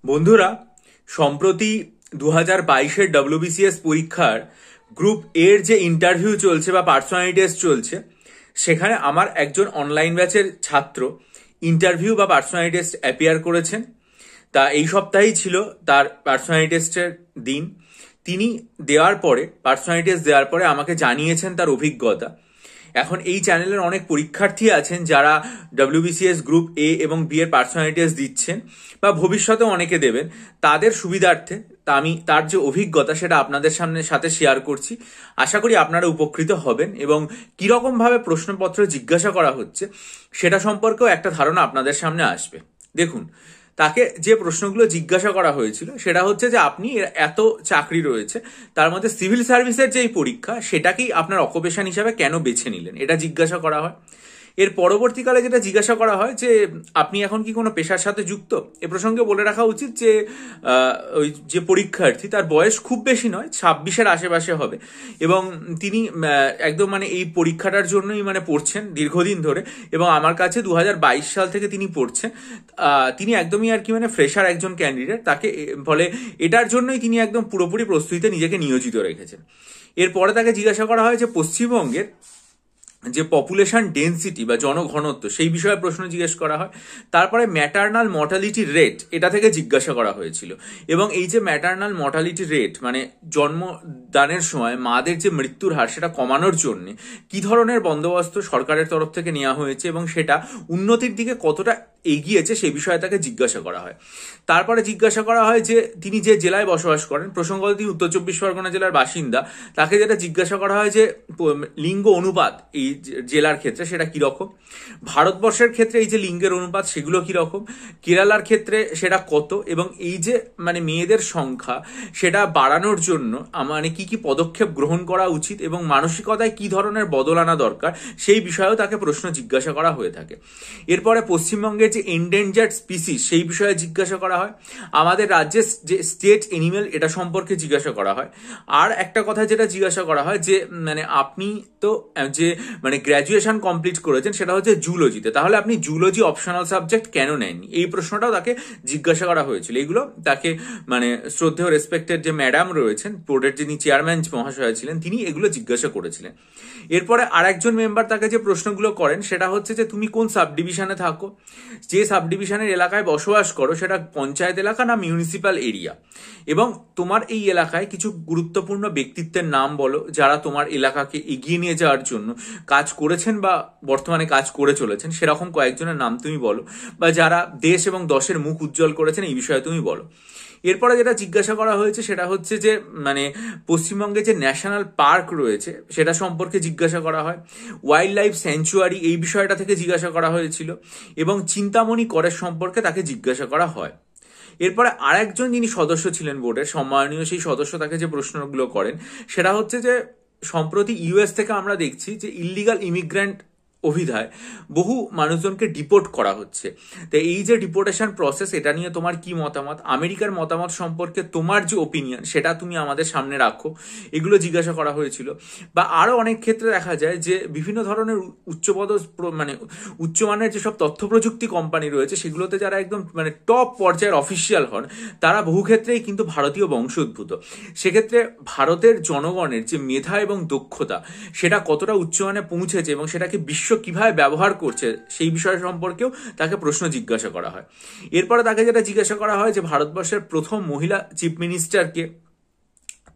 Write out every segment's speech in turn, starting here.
বন্ধুরা, সম্প্রতি 2022-এর WBCS পরীক্ষার গ্রুপ এর যে ইন্টারভিউ চলছে বা পার্সোনালিটি টেস্ট চলছে, সেখানে আমার একজন অনলাইন ব্যাচের ছাত্র ইন্টারভিউ বা পার্সোনালিটি টেস্ট অ্যাপিয়ার করেছেন। তা এই সপ্তাহেই ছিল তার পার্সোনালিটি টেস্টের দিন। তিনি পার্সোনালিটি টেস্ট দেওয়ার পরে আমাকে জানিয়েছেন তার অভিজ্ঞতা। এখন এই চ্যানেলের অনেক পরীক্ষার্থী আছেন যারা WBCS গ্রুপ এ এবং বি এর পার্সোনালিটি টেস্ট দিচ্ছেন বা ভবিষ্যতে অনেকে দেবেন। তাদের সুবিধার্থে আমি তার যে অভিজ্ঞতা সেটা আপনাদের সাথে শেয়ার করছি। আশা করি আপনারা উপকৃত হবেন এবং কিরকম ভাবে প্রশ্নপত্র জিজ্ঞাসা করা হচ্ছে সেটা সম্পর্কেও একটা ধারণা আপনাদের সামনে আসবে। দেখুন, তাকে যে প্রশ্নগুলো জিজ্ঞাসা করা হয়েছিল সেটা হচ্ছে যে আপনি এত চাকরি রয়েছে, তার মধ্যে সিভিল সার্ভিসের যেই পরীক্ষা সেটাকেই আপনার অকুপেশন হিসাবে কেন বেছে নিলেন, এটা জিজ্ঞাসা করা হয়। এর পরবর্তীকালে যেটা জিজ্ঞাসা করা হয় যে আপনি এখন কি কোনো পেশার সাথে যুক্ত। এ প্রসঙ্গে বলে রাখা উচিত যে ওই যে পরীক্ষার্থী তার বয়স খুব বেশি নয়, 26-এর আশেপাশে হবে এবং তিনি একদম এই পরীক্ষাটার জন্যই পড়ছেন দীর্ঘদিন ধরে এবং আমার কাছে 2022 সাল থেকে তিনি পড়ছেন। তিনি একদমই ফ্রেশার একজন ক্যান্ডিডেট, তাকে ফলে এটার জন্যই তিনি একদম পুরোপুরি প্রস্তুতিতে নিজেকে নিয়োজিত রেখেছেন। এরপরে তাকে জিজ্ঞাসা করা হয় যে পশ্চিমবঙ্গের যে পপুলেশন ডেন্সিটি বা জনঘনত্ব সেই বিষয়ে প্রশ্ন জিজ্ঞেস করা হয়। তারপরে ম্যাটারনাল মর্টালিটি রেট এটা থেকে জিজ্ঞাসা করা হয়েছিল এবং এই যে ম্যাটারনাল মর্টালিটি রেট জন্মদানের সময় মাদের যে মৃত্যুর হার সেটা কমানোর জন্য কি ধরনের বন্দোবস্ত সরকারের তরফ থেকে নেওয়া হয়েছে এবং সেটা উন্নতির দিকে কতটা এগিয়েছে সেই বিষয়ে তাকে জিজ্ঞাসা করা হয়। তারপরে জিজ্ঞাসা করা হয় যে তিনি যে জেলায় বসবাস করেন, প্রসঙ্গত তিনি উত্তর চব্বিশ পরগনা জেলার বাসিন্দা, তাকে যেটা জিজ্ঞাসা করা হয় যে লিঙ্গ অনুপাত এই জেলার ক্ষেত্রে সেটা কিরকম, ভারতবর্ষের ক্ষেত্রে এই যে লিঙ্গের অনুপাত সেগুলো কিরকম, কেরালার ক্ষেত্রে সেটা কত এবং এই যে মেয়েদের সংখ্যা সেটা বাড়ানোর জন্য কি কি পদক্ষেপ গ্রহণ করা উচিত এবং মানসিকতায় কি ধরনের বদল আনা দরকার সেই বিষয়েও তাকে প্রশ্ন জিজ্ঞাসা করা হয়ে থাকে। এরপরে পশ্চিমবঙ্গের যে এন্ডেঞ্জার্ড স্পিসিস সেই বিষয়ে জিজ্ঞাসা করা হয়, আমাদের রাজ্যের যে স্টেট এনিম্যাল এটা সম্পর্কে জিজ্ঞাসা করা হয়। আর একটা কথা যেটা জিজ্ঞাসা করা হয় যে আপনি তো যে গ্র্যাজুয়েশন কমপ্লিট করেছেন সেটা হচ্ছে জুলজিতে, তাহলে আপনি জুলজি অপশনাল সাবজেক্ট কেন নেননি, এই প্রশ্নটাও তাকে জিজ্ঞাসা করা হয়েছিল। এগুলো তাকে শ্রদ্ধেয় রেসপেক্টেড যে ম্যাডাম রয়েছেন, বোর্ডের যিনি চেয়ারম্যান মহাশয় ছিলেন, তিনি এগুলো জিজ্ঞাসা করেছিলেন। এরপরে আরেকজন মেম্বার তাকে যে প্রশ্নগুলো করেন সেটা হচ্ছে যে তুমি কোন সাব ডিভিশনে থাকো, যে সাব ডিভিশনের এলাকায় বসবাস করো সেটা পঞ্চায়েত এলাকা না মিউনিসিপ্যাল এরিয়া, এবং তোমার এই এলাকায় কিছু গুরুত্বপূর্ণ ব্যক্তিত্বের নাম বলো যারা তোমার এলাকাকে এগিয়ে নিয়ে যাওয়ার জন্য কাজ করেছেন বা বর্তমানে কাজ করে চলেছেন, সেরকম কয়েকজনের নাম তুমি বলো, বা যারা দেশ এবং দশের মুখ উজ্জ্বল করেছেন এই বিষয়ে তুমি বলো। এরপরে যেটা জিজ্ঞাসা করা হয়েছে সেটা হচ্ছে যে পশ্চিমবঙ্গে যে ন্যাশনাল পার্ক রয়েছে সেটা সম্পর্কে জিজ্ঞাসা করা হয়, ওয়াইল্ড লাইফ স্যাংচুয়ারি এই বিষয়টা থেকে জিজ্ঞাসা করা হয়েছিল এবং চিন্তামণি করের সম্পর্কে তাকে জিজ্ঞাসা করা হয়। এরপরে আরেকজন যিনি সদস্য ছিলেন বোর্ডের সম্মানীয় সেই সদস্য তাকে যে প্রশ্নগুলো করেন সেটা হচ্ছে যে সম্প্রতি ইউএস থেকে আমরা দেখছি যে ইল্লিগাল ইমিগ্রেন্ট অভিধায় বহু মানুষজনকে ডিপোর্ট করা হচ্ছে। তো এই যে ডিপোর্টেশন প্রসেস এটা নিয়ে তোমার কি মতামত, আমেরিকার মতামত সম্পর্কে তোমার যে ওপিনিয়ন সেটা তুমি আমাদের সামনে রাখো, এগুলো জিজ্ঞাসা করা হয়েছিল। বা আরো অনেক ক্ষেত্রে দেখা যায় যে বিভিন্ন ধরনের উচ্চমানের যেসব তথ্য প্রযুক্তি কোম্পানি রয়েছে সেগুলোতে যারা একদম টপ পর্যায়ের অফিসিয়াল হন তারা বহু ক্ষেত্রেই কিন্তু ভারতীয় বংশোদ্ভূত। সেক্ষেত্রে ভারতের জনগণের যে মেধা এবং দক্ষতা সেটা কতটা উচ্চমানে পৌঁছেছে এবং সেটাকে বিশ্ব কিভাবে ব্যবহার করছে সেই বিষয় সম্পর্কেও তাকে প্রশ্ন জিজ্ঞাসা করা হয়। এরপরে তাকে যেটা জিজ্ঞাসা করা হয় যে ভারতবর্ষের প্রথম মহিলা চিফ মিনিস্টারকে,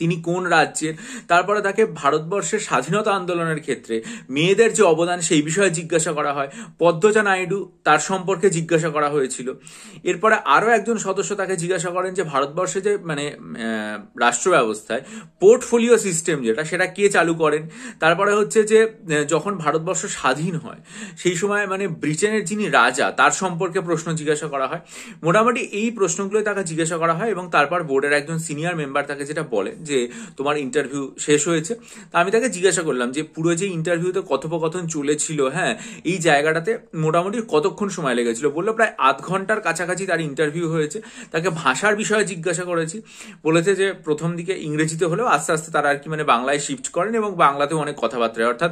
তিনি কোন রাজ্যের, তারপরে তাকে ভারতবর্ষের স্বাধীনতা আন্দোলনের ক্ষেত্রে মেয়েদের যে অবদান সেই বিষয়ে জিজ্ঞাসা করা হয়, পদ্মজা নাইডু তার সম্পর্কে জিজ্ঞাসা করা হয়েছিল। এরপরে আরো একজন সদস্য তাকে জিজ্ঞাসা করেন যে ভারতবর্ষে যে রাষ্ট্র ব্যবস্থায় পোর্টফোলিও সিস্টেম যেটা সেটা কে চালু করেন। তারপরে হচ্ছে যে যখন ভারতবর্ষ স্বাধীন হয় সেই সময় ব্রিটেনের যিনি রাজা তার সম্পর্কে প্রশ্ন জিজ্ঞাসা করা হয়। মোটামুটি এই প্রশ্নগুলোই তাকে জিজ্ঞাসা করা হয় এবং তারপর বোর্ডের একজন সিনিয়র মেম্বার তাকে যেটা বলে যে তোমার ইন্টারভিউ শেষ হয়েছে। তা আমি তাকে জিজ্ঞাসা করলাম যে পুরো যে ইন্টারভিউতে কথোপকথন চলেছিল, হ্যাঁ, এই জায়গাটাতে মোটামুটি কতক্ষণ সময় লেগেছিল, বললো প্রায় আধ ঘন্টার কাছাকাছি তার ইন্টারভিউ হয়েছে। তাকে ভাষার বিষয়ে জিজ্ঞাসা করেছি, বলেছে যে প্রথম দিকে ইংরেজিতে হলেও আস্তে আস্তে তারা বাংলায় শিফট করেন এবং বাংলাতেও অনেক কথাবার্তা, অর্থাৎ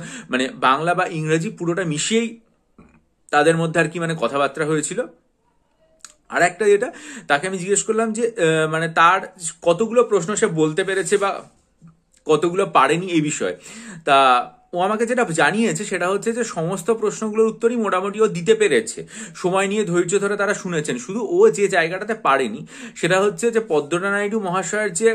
বাংলা বা ইংরেজি পুরোটা মিশিয়েই তাদের মধ্যে কথাবার্তা হয়েছিল। আর একটা যেটা, তাকে আমি জিজ্ঞেস করলাম যে মানে তার কতগুলো প্রশ্ন সে বলতে পেরেছে বা কতগুলো পারেনি এই বিষয়ে। তা ও আমাকে যেটা জানিয়েছে সেটা হচ্ছে যে সমস্ত প্রশ্নগুলোর উত্তরই মোটামুটি ও দিতে পেরেছে, সময় নিয়ে ধৈর্য ধরে তারা শুনেছেন। শুধু ও যে জায়গাটাতে পারেনি সেটা হচ্ছে যে পদ্মনাথ নাইডু মহাশয়ের যে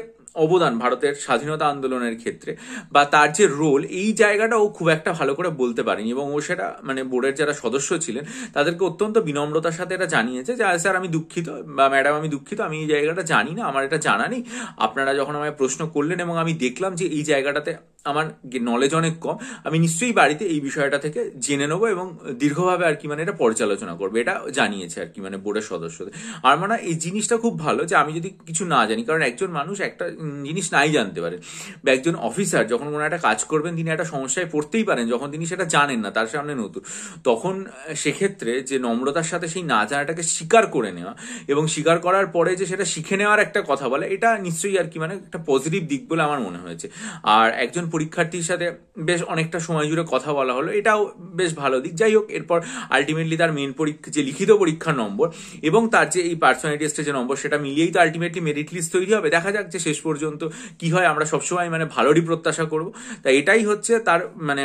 অবদান ভারতের স্বাধীনতা আন্দোলনের ক্ষেত্রে বা তার যে রোল, এই জায়গাটা ও খুব একটা ভালো করে বলতে পারেনি। এবং ও সেটা মানে বোর্ডের যারা সদস্য ছিলেন তাদেরকে অত্যন্ত বিনম্রতার সাথে এটা জানিয়েছে যে স্যার আমি দুঃখিত বা ম্যাডাম আমি দুঃখিত, আমি এই জায়গাটা জানি না, আমার এটা জানা নেই। আপনারা যখন আমায় প্রশ্ন করলেন এবং আমি দেখলাম যে এই জায়গাটাতে আমার নলেজ অনেক কম, আমি নিশ্চয়ই বাড়িতে এই বিষয়টা থেকে জেনে নেবো এবং দীর্ঘভাবে আর কি মানে এটা পর্যালোচনা করবে, এটা জানিয়েছে আর কি মানে বোর্ডের সদস্যদের। আর মানে এই জিনিসটা খুব ভালো যে আমি যদি কিছু না জানি, কারণ একজন মানুষ একটা জিনিস নাই জানতে পারে, বা একজন অফিসার যখন কোনো একটা কাজ করবেন তিনি একটা সমস্যায় পড়তেই পারেন যখন তিনি সেটা জানেন না, তার সামনে নতুন, তখন সেক্ষেত্রে যে নম্রতার সাথে সেই না জানাটাকে স্বীকার করে নেওয়া এবং স্বীকার করার পরে যে সেটা শিখে নেওয়ার একটা কথা বলে, এটা নিশ্চয়ই আর কি মানে একটা পজিটিভ দিক বলে আমার মনে হয়েছে। আর একজন পরীক্ষার্থীর সাথে বেশ অনেকটা সময় জুড়ে কথা বলা হলো, এটাও বেশ ভালো দিক। যাই হোক, এরপর আলটিমেটলি তার মেন পরীক্ষা যে লিখিত পরীক্ষার নম্বর এবং তার যে এই পার্সোনালিটি টেস্টের যে নম্বর সেটা মিলিয়েই তো আলটিমেটলি মেরিট লিস্ট তৈরি হবে। দেখা যাক যে শেষ পর্যন্ত কি হয়, আমরা সবসময় মানে ভালোরই প্রত্যাশা করব। তাই এটাই হচ্ছে তার মানে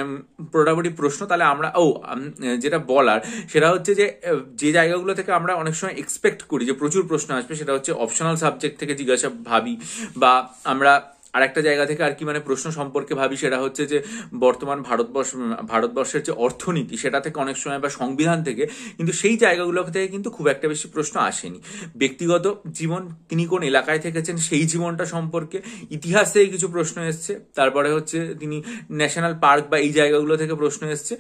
মোটামুটি প্রশ্ন। তাহলে আমরা যেটা বলার সেটা হচ্ছে যে যে জায়গাগুলো থেকে আমরা অনেক সময় এক্সপেক্ট করি যে প্রচুর প্রশ্ন আসবে, সেটা হচ্ছে অপশনাল সাবজেক্ট থেকে জিজ্ঞাসা ভাবি, বা আমরা আর একটা জায়গা থেকে আর কি মানে প্রশ্ন সম্পর্কে ভাবি, সেটা হচ্ছে যে বর্তমান ভারতবর্ষের যে অর্থনীতি সেটা থেকে অনেক সময়, বা সংবিধান থেকে, কিন্তু সেই জায়গাগুলো থেকে কিন্তু খুব একটা বেশি প্রশ্ন আসেনি। ব্যক্তিগত জীবন, তিনি কোন এলাকায় থেকেছেন সেই জীবনটা সম্পর্কে, ইতিহাস থেকে কিছু প্রশ্ন এসছে, তারপরে হচ্ছে তিনি ন্যাশনাল পার্ক বা এই জায়গাগুলো থেকে প্রশ্ন এসছে,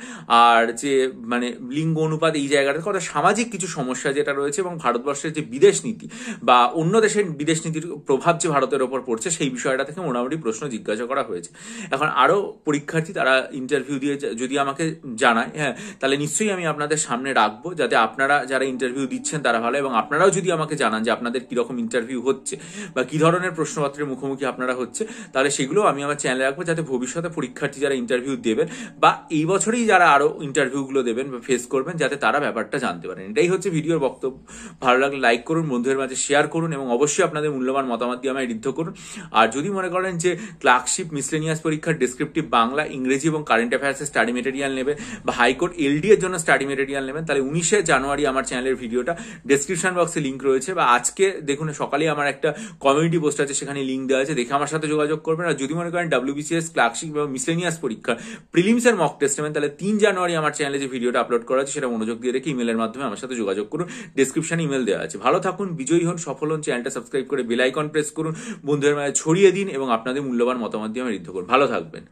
আর যে মানে লিঙ্গ অনুপাত এই জায়গাটা কত, সামাজিক কিছু সমস্যা যেটা রয়েছে এবং ভারতবর্ষের যে বিদেশ নীতি বা অন্য দেশের বিদেশ নীতির প্রভাব যে ভারতের ওপর পড়ছে সেই বিষয়টা থেকে মোটামুটি প্রশ্ন জিজ্ঞাসা করা হয়েছে। এখন আরো পরীক্ষার্থী তারা ইন্টারভিউ দিয়ে যদি আমাকে জানায়, হ্যাঁ, তাহলে নিশ্চয়ই আমি আপনাদের সামনে রাখবো, যাতে আপনারা যারা ইন্টারভিউ দিচ্ছেন তারা ভালো, এবং আপনারাও যদি আমাকে জানান যে আপনাদের কিরকম ইন্টারভিউ হচ্ছে বা কি ধরনের প্রশ্নপত্রের মুখোমুখি আপনারা হচ্ছে, তাহলে সেগুলো আমি আমার চ্যানেলে রাখবো, যাতে ভবিষ্যতে পরীক্ষার্থী যারা ইন্টারভিউ দেবেন বা এই বছরেই যারা আরো ইন্টারভিউগুলো দেবেন বা ফেস করবেন, যাতে তারা ব্যাপারটা জানতে পারেন। এটাই হচ্ছে ভিডিওর বক্তব্য। ভালো লাগলে লাইক করুন, বন্ধুদের মাঝে শেয়ার করুন এবং অবশ্যই আপনাদের মূল্যবান মতামত দিয়ে আমায় ঋদ্ধ করুন। আর যদি মনে করেন যে ক্লার্কশিপ মিসলেনিয়াস পরীক্ষার ডেসক্রিপটিভ বাংলা, ইংরেজি এবং কারেন্ট অ্যাফেয়ার্সের স্টাডি মেটেরিয়াল নেবেন বা হাইকোর্ট এলডি এর জন্য স্টাডি মেটেরিয়াল নেবেন, তাহলে 19শে জানুয়ারি আমার চ্যানেলের ভিডিওটা ডেসক্রিপশন বক্সে লিঙ্ক রয়েছে, বা আজকে দেখুন সকালেই আমার একটা কমিউনিটি পোস্ট আছে, সেখানে লিঙ্ক দেওয়া আছে, দেখে আমার সাথে যোগাযোগ করবেন। আর যদি মনে করেন WBCS ক্লার্কশিপ এবং মিসলেনিয়াস পরীক্ষার প্রিলিমসের মক টেস্ট নেবেন, তাহলে 3 জানুয়ারি আমার চ্যানেলে যে ভিডিওটা আপলোড করা আছে সেটা মনোযোগ দিয়ে রেখে ইমেলের মাধ্যমে আমার সাথে যোগাযোগ করুন। ডেসক্রিপশনে ইমেল দেওয়া আছে। ভালো থাকুন, বিজয়ী হন, সফল হন, চ্যানেলটা সাবস্ক্রাইব করে বেল আইকন প্রেস করুন, বন্ধুদের মাঝে ছড়িয়ে দিন এবং আপনাদের মূল্যবান মতামত দিয়ে আমি ঋদ্ধ করুন। ভালো থাকবেন।